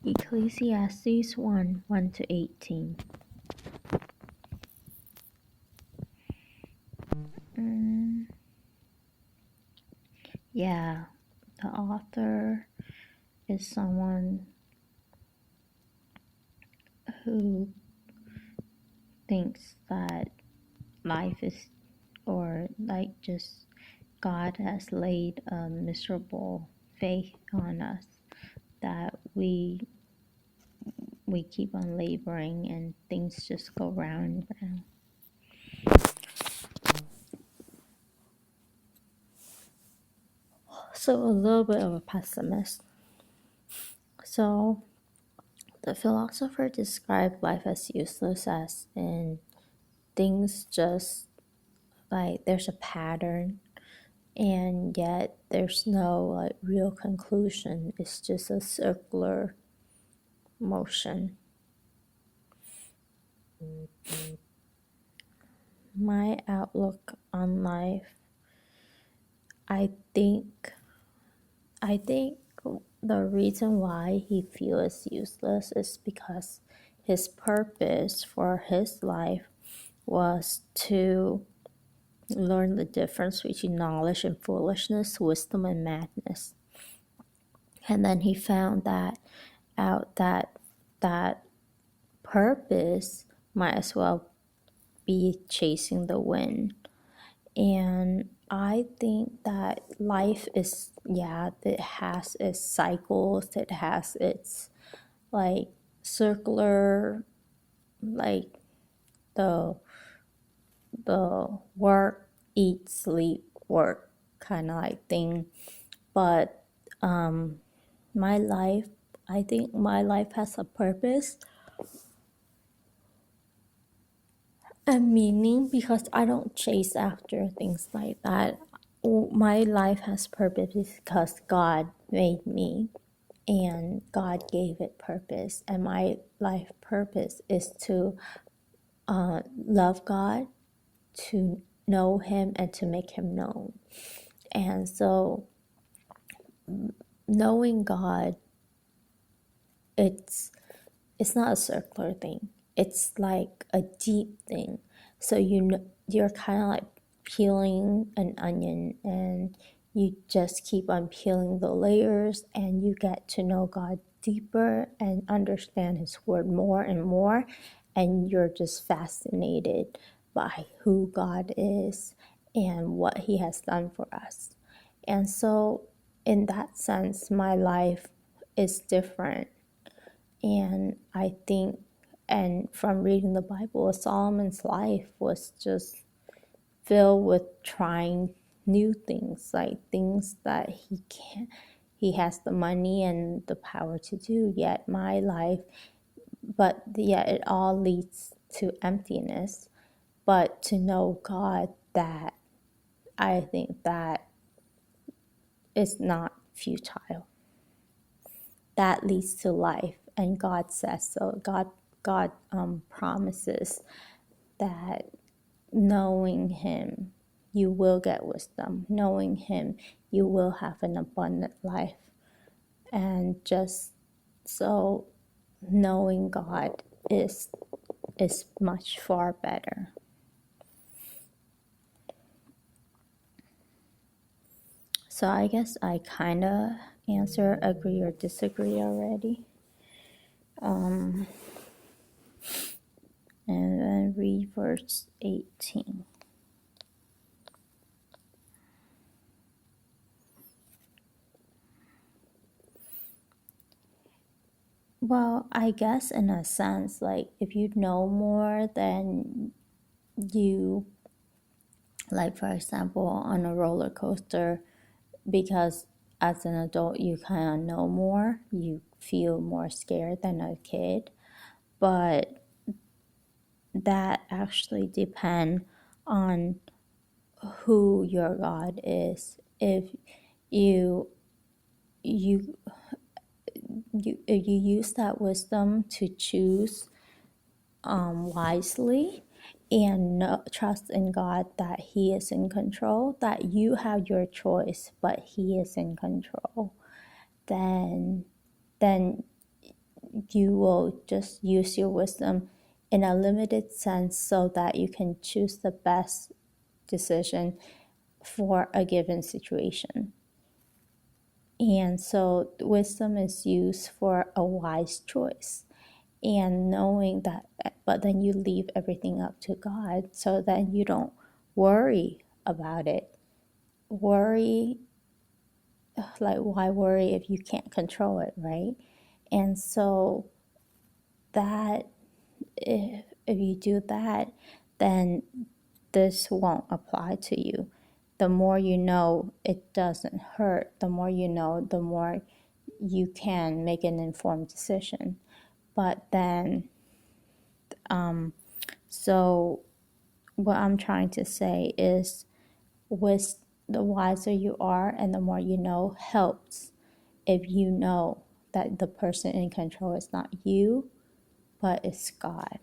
Ecclesiastes 1:1-18. Yeah, the author is someone who thinks that life is, or like just God has laid a miserable faith on us that we keep on laboring and things just go round and round. So a little bit of a pessimist. So the philosopher described life as useless as in things just like there's a pattern and yet there's no like real conclusion. It's just a circular motion. My outlook on life, I think the reason why he feels useless is because his purpose for his life was to learn the difference between knowledge and foolishness, wisdom and madness. And then he found that purpose might as well be chasing the wind. And I think that life is, it has its cycles, it has its like circular, like the work, eat, sleep, work kind of like thing. But my life, I think my life has a purpose and meaning because I don't chase after things like that. My life has purpose because God made me and God gave it purpose. And my life purpose is to love God, to know Him, and to make Him known. And so knowing God, it's not a circular thing. It's like a deep thing. So you're kind of like peeling an onion and you just keep on peeling the layers and you get to know God deeper and understand His word more and more, and you're just fascinated by who God is and what He has done for us. And so in that sense, my life is different. And I think, and from reading the Bible, Solomon's life was just filled with trying new things, like things that he has the money and the power to do, yet my life, but yet it all leads to emptiness. But to know God, that I think that is not futile. That leads to life, and God says so. God promises that knowing Him, you will get wisdom. Knowing Him, you will have an abundant life. And just so knowing God is much far better. So I guess I kind of answer agree or disagree already. And then read verse 18. Well, I guess in a sense, like if you know more, then you, like for example, on a roller coaster, because as an adult you kind of know more, you feel more scared than a kid. But that actually depends on who your God is. If you use that wisdom to choose wisely and trust in God that He is in control, that you have your choice, but He is in control, then you will just use your wisdom in a limited sense so that you can choose the best decision for a given situation. And so wisdom is used for a wise choice. And knowing that, but then you leave everything up to God so that you don't worry about it. Worry, like, why worry if you can't control it, right? And so that, if you do that, then this won't apply to you. The more you know it doesn't hurt, the more you know, the more you can make an informed decision. But then, so what I'm trying to say is, with the wiser you are and the more you know helps if you know that the person in control is not you, but it's God.